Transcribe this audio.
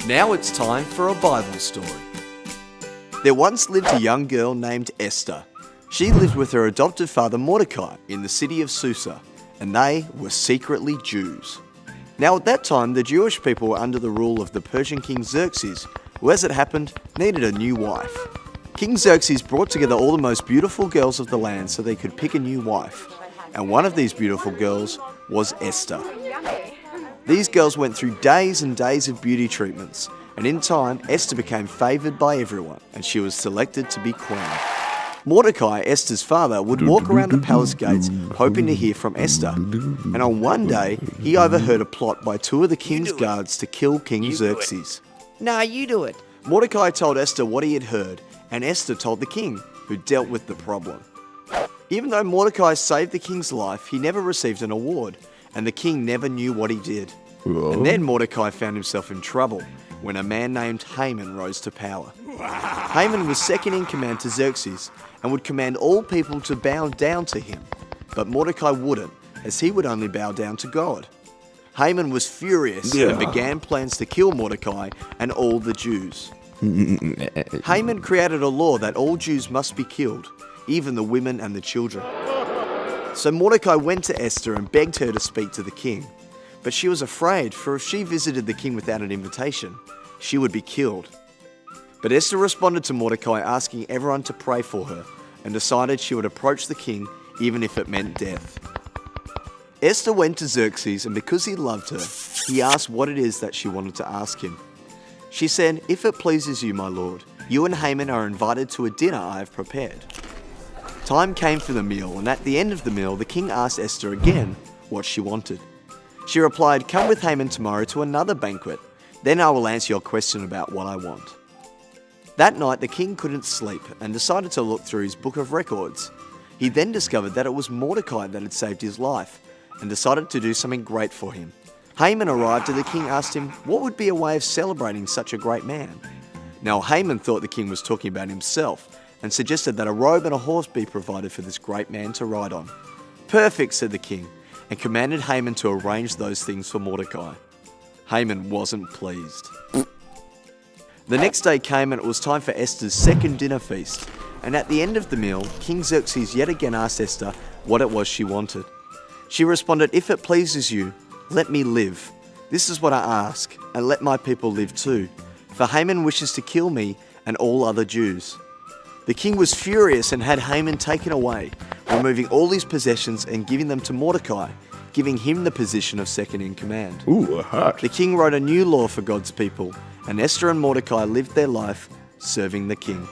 Now it's time for a Bible story. There once lived a young girl named Esther. She lived with her adopted father Mordecai in the city of Susa, and they were secretly Jews. Now at that time, the Jewish people were under the rule of the Persian king Xerxes, who, as it happened, needed a new wife. King Xerxes brought together all the most beautiful girls of the land so they could pick a new wife. And one of these beautiful girls was Esther. These girls went through days and days of beauty treatments, and in time, Esther became favoured by everyone, and she was selected to be queen. Mordecai, Esther's father, would walk around the palace gates hoping to hear from Esther. And on one day, he overheard a plot by two of the king's guards to kill King Xerxes. Nah, you do it. Mordecai told Esther what he had heard, and Esther told the king, who dealt with the problem. Even though Mordecai saved the king's life, he never received an award, and the king never knew what he did. And then Mordecai found himself in trouble when a man named Haman rose to power. Haman was second in command to Xerxes and would command all people to bow down to him. But Mordecai wouldn't, as he would only bow down to God. Haman was furious and began plans to kill Mordecai and all the Jews. Haman created a law that all Jews must be killed, even the women and the children. So Mordecai went to Esther and begged her to speak to the king. But she was afraid, for if she visited the king without an invitation, she would be killed. But Esther responded to Mordecai asking everyone to pray for her, and decided she would approach the king even if it meant death. Esther went to Xerxes, and because he loved her, he asked what it is that she wanted to ask him. She said, "If it pleases you, my lord, you and Haman are invited to a dinner I have prepared." Time came for the meal, and at the end of the meal, the king asked Esther again what she wanted. She replied, "Come with Haman tomorrow to another banquet. Then I will answer your question about what I want." That night, the king couldn't sleep and decided to look through his book of records. He then discovered that it was Mordecai that had saved his life and decided to do something great for him. Haman arrived and the king asked him what would be a way of celebrating such a great man. Now, Haman thought the king was talking about himself and suggested that a robe and a horse be provided for this great man to ride on. "Perfect," said the king, and commanded Haman to arrange those things for Mordecai. Haman wasn't pleased. The next day came and it was time for Esther's second dinner feast, and at the end of the meal, King Xerxes yet again asked Esther what it was she wanted. She responded, "If it pleases you, let me live. This is what I ask, and let my people live too, for Haman wishes to kill me and all other Jews." The king was furious and had Haman taken away, removing all his possessions and giving them to Mordecai, giving him the position of second in command. The king wrote a new law for God's people, and Esther and Mordecai lived their life serving the king.